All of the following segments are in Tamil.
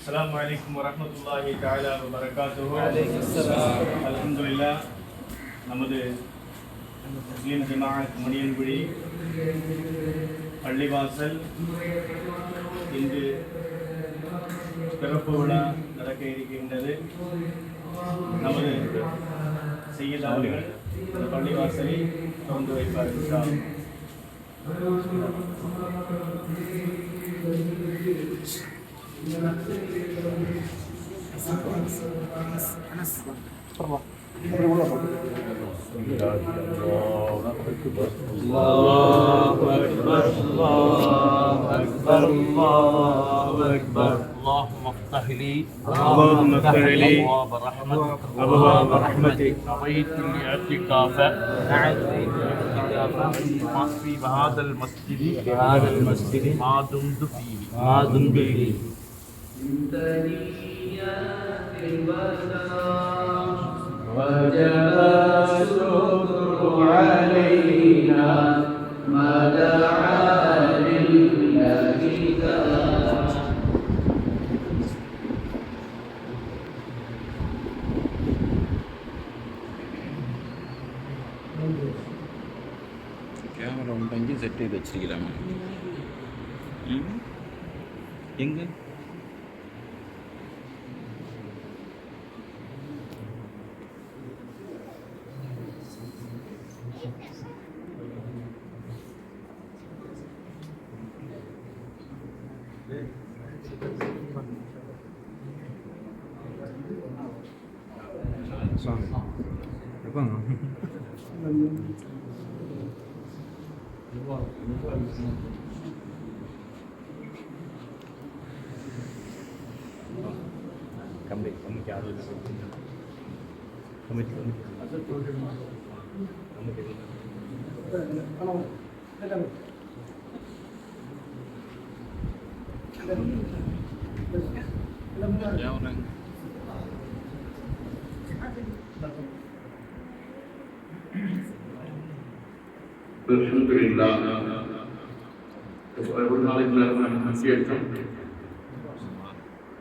السلام عليكم ورحمة الله تعالى وبركاته. الحمد لله. நமது முஸ்லிம் ஜமாஅத் மணியன்குடி பள்ளிவாசல் இன்று சிறப்பு விழா நடக்க இருக்கின்றது. நமது செய்யத் அவர்கள் இந்த பள்ளிவாசலை திறந்து வைப்பார்கள். اللهم افتح لي أبواب رحمتك نويت الاعتكاف في هذا المسجد ما دمت فيه وجب الشكر علينا ما دعا لله கேமரா ஒன்று அங்கேயும் செட் செய்து வச்சிருக்கலாமா? எங்கே Alhamdulillah. ஒரு நாளைக்கு எடுத்தோம்.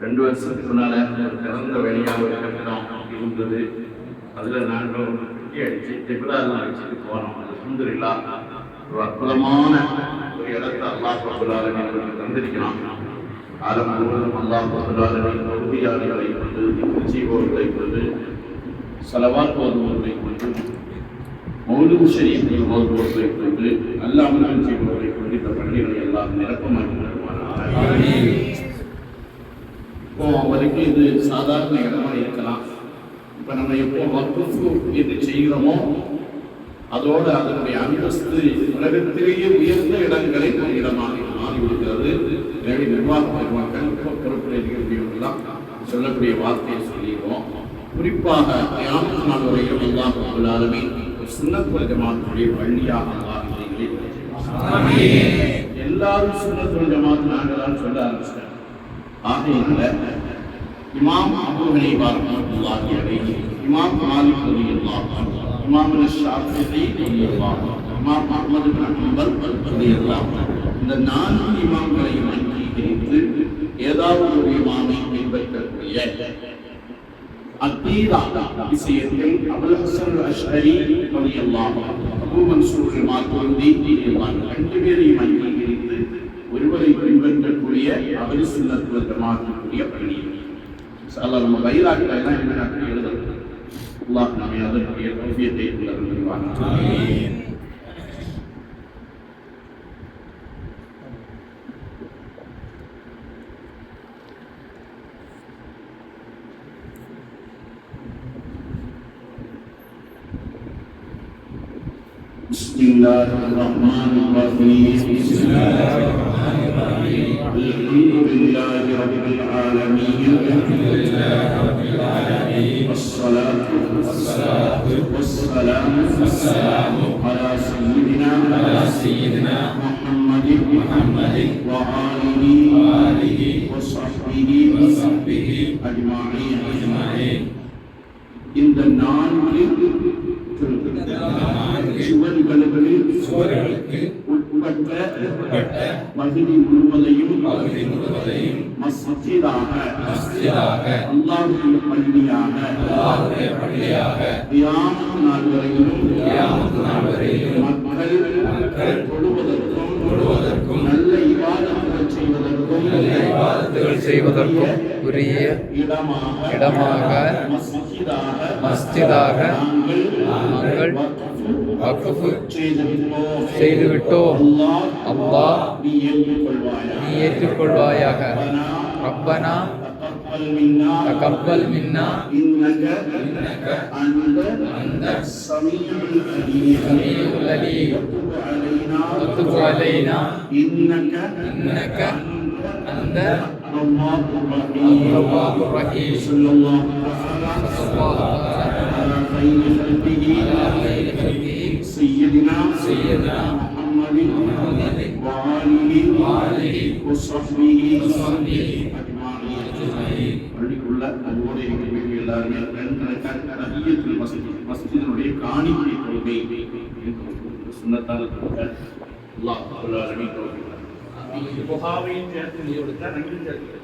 2 வருஷத்துக்கு முன்னால திறந்த வெளியாக ஒரு கட்டணம் இருந்தது. அதில் நாங்கள் அடிச்சு ஜிப்ராலாம் வச்சுட்டு போனோம். அல்ஹம்துலில்லாஹ் ஒரு அற்புதமான ஒரு இடத்தை அல்லாஹ் ரப்பல் ஆலமீன் தந்திருக்கிறான். ஆலம் முழுவதும் அல்லாஹ் ரப்பல் ஆலமீன் தொழுகையாளிகளை கொண்டு செய்வோர்களை கொண்டு ஸலவாத் ஓதுவோர்களை கொண்டு மௌலூத் ஷரீஃப் ஓதுவோர்களை கொண்டு நல்ல அமல்கள் செய்வோர்களை கொண்டு இந்த பள்ளிகளை எல்லாம் நிரப்பமாக்கி தருவானாக. இப்போ அவருக்கு இது சாதாரண இடமாக இருக்கலாம். இப்போ நம்ம எப்போ வக்ஃபு என்று செய்கிறோமோ அதோடு அதனுடைய அந்தஸ்து உலகத்திலேயே உயர்ந்த இடங்களை ஒரு இடமாக மாறிவிடுகிறது. எனவே நிர்வாக பெருமக்கள் பொறுப்புடைய நிகழ்ச்சியெல்லாம் சொல்லக்கூடிய வார்த்தையை சொல்லிடுவோம். குறிப்பாக கியாமத் நாள் வரையும் அல்லாஹ் ரப்பல் ஆலமீன் சுன்னத் வல் ஜமாஅத்துடைய பள்ளியாக அல்லாஹ் எல்லாரும் சுன்னத் வல் ஜமாஅத் நாங்களான்னு சொல்ல ஆரம்பிச்சிட்டாங்க. ஆகையினால இமாம் அபூ ஹனீஃபா ரஹ்மத்துல்லாஹி அலைஹி, இமாம் மாலிக் ரலியல்லாஹு அன்ஹு, இமாம் ஷாஃபிஈ ரலியல்லாஹு அன்ஹு, இமாம் அஹ்மத் இப்னு ஹம்பல் ரலியல்லாஹு அன்ஹு, இந்த 4 இமாம்களையும் அங்கீகரித்து ஏதாவது ஒரு இமாமை பின்பற்றக்கூடிய அகீதா விஷயத்தில் அபுல் ஹஸன் அஷ்அரி ரலியல்லாஹு அன்ஹு, அபூ மன்சூர் மாதுரிதி ரலியல்லாஹு அன்ஹு 2 பேரையும் அங்கீகரித்து ஒருவரை பின்பற்றக்கூடிய அஹ்லு சுன்னத் வல் ஜமாஅத்துடைய பள்ளி. இன்ஷாஅல்லாஹ் நம்ம பைராக்கள் எல்லாம் என்ன எழுதணும். அல்லாஹ் நம்மை அதற்குரிய தௌஃபீகை தருவானாக. ஆமீன். Bismillahirrahmanirrahim. Alhamdulillahi rabbil alamin. Wassalatu wassalamu ala sayyidina Muhammadin wa alihi wa sahbihi ajma'in. இந்த 4 சுவர்களுக்கு உட்பட்ட பகுதி முழுவதையும் மஸ்ஜிதாக அல்லாஹ்வுடைய பள்ளியாக கியாமத் நாள் வரையிலும் மக்கள் தொழுவதற்கும் நல்ல இபாதத்துகள் செய்வதற்கும் உரிய இடமாக மஸ்ஜிதாக நாங்கள் வக்ஃப் செய்துவிட்டோம். அல்லாஹ் நீ ஏற்றுக்கொள்வாயாக. ரப்பனா தகப்பல் மின்னா அன்த ஸமீஉல் அலீம் வதுப் அலைனா இன்னக அன்த அத்-தவ்வாபுர் ரஹீம். ஸல்லல்லாஹு அலா கைரி கல்பிஹி سيدنا محمد وآله وصحبه أجمعين. பள்ளிக்குள்ள நம்முடைய எல்லாருமே தஹிய்யத்துல் மஸ்ஜிதினுடைய காணிக்கை தொழுகை சுன்னத்தால் அல்லாஹ் தஆலா அமீன். புகாரியின் சேர்த்து கொடுத்தா நன்கு சேர்த்து